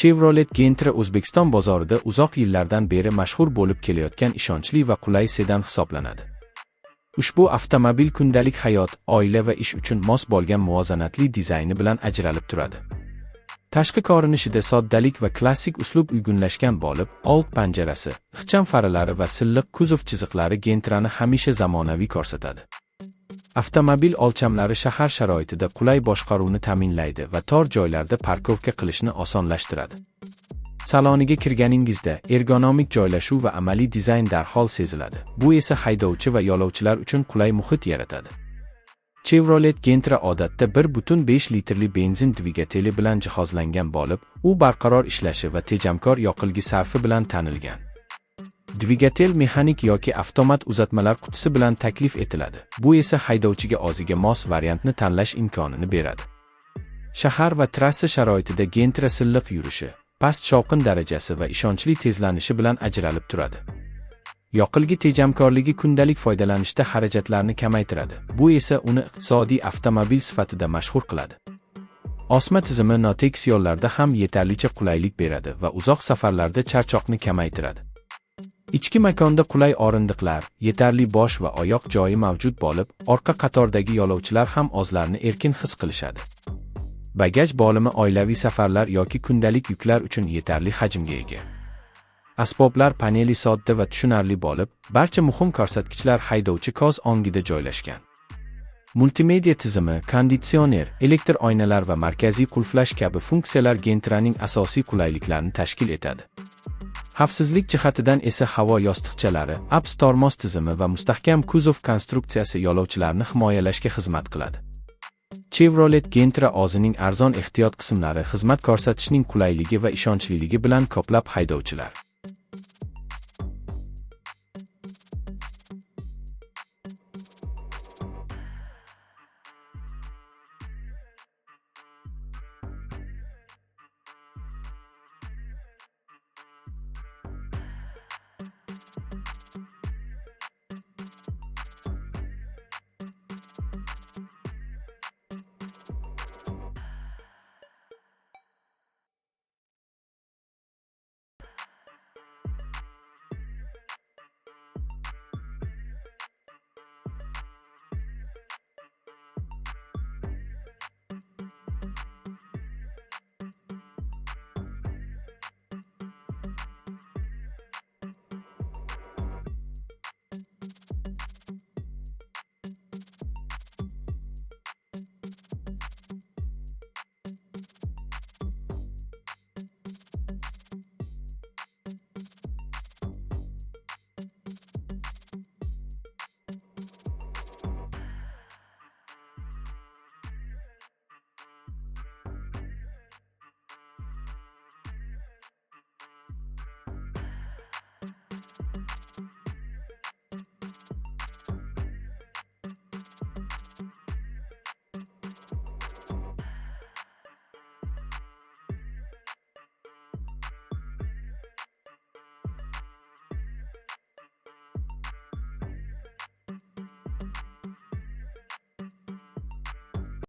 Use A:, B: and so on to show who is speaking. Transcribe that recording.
A: Chevrolet Gentra O'zbekiston bozorida uzoq yillardan beri mashhur bo'lib kelayotgan ishonchli va qulay sedan hisoblanadi. Ushbu avtomobil kundalik hayot, oila va ish uchun mos bo'lgan muvozanatli dizayni bilan ajralib turadi. Tashqi ko'rinishida soddalik va klassik uslub uyg'unlashgan bo'lib, old panjarasi, ixcham faralari va silliq kuzov chiziqlari Gentrani hamisha zamonaviy ko'rsatadi. Avtomobil o'lchamlari shahar sharoitida qulay boshqaruvni ta'minlaydi va tor joylarda parkovka qilishni osonlashtiradi. Saloniga kirganingizda ergonomik joylashuv va amaliy dizayn darhol seziladi. Bu esa haydovchi va yo'lovchilar uchun qulay muhit yaratadi. Chevrolet Gentra odatda 1.5 litrli benzin dvigateli bilan jihozlangan bo'lib, u barqaror ishlashi va tejamkor yoqilg'i sarfi bilan tanilgan. Dvigatel mexanik yoki avtomat uzatmalar qutisi bilan taklif etiladi. Bu esa haydovchiga o'ziga mos variantni tanlash imkonini beradi. Shahar va trassa sharoitida Gentra silliq yurishi, past shovqin darajasi va ishonchli tezlanishi bilan ajralib turadi. Yoqilg'i tejamkorligi kundalik foydalanishda xarajatlarni kamaytiradi. Bu esa uni iqtisodiy avtomobil sifatida mashhur qiladi. Osma tizimi notekis yo'llarda ham yetarlicha qulaylik beradi va uzoq safarlarda charchoqni kamaytiradi. Ichki makonda qulay o'rindiqlar, yetarli bosh va oyoq joyi mavjud bo'lib, orqa qatordagi yo'lovchilar ham o'zlarini erkin his qilishadi. Bagaj bo'limi oilaviy safarlar yoki kundalik yuklar uchun yetarli hajmga ega. Asboblar paneli sodda va tushunarli bo'lib, barcha muhim ko'rsatkichlar haydovchi ko'z o'ngida joylashgan. Multimedia tizimi, konditsioner, elektr oynalar va markaziy qulflash kabi funksiyalar Gentraning asosiy qulayliklarini tashkil etadi. Xavfsizlik jihatidan esa havo yostiqchalari, ABS tormoz tizimi va mustahkam kuzov konstruksiyasi yo'lovchilarni himoyalashga xizmat qiladi. Chevrolet Gentra o'zining arzon ehtiyot qismlari, xizmat ko'rsatishning qulayligi va ishonchliligi bilan ko'plab haydovchilar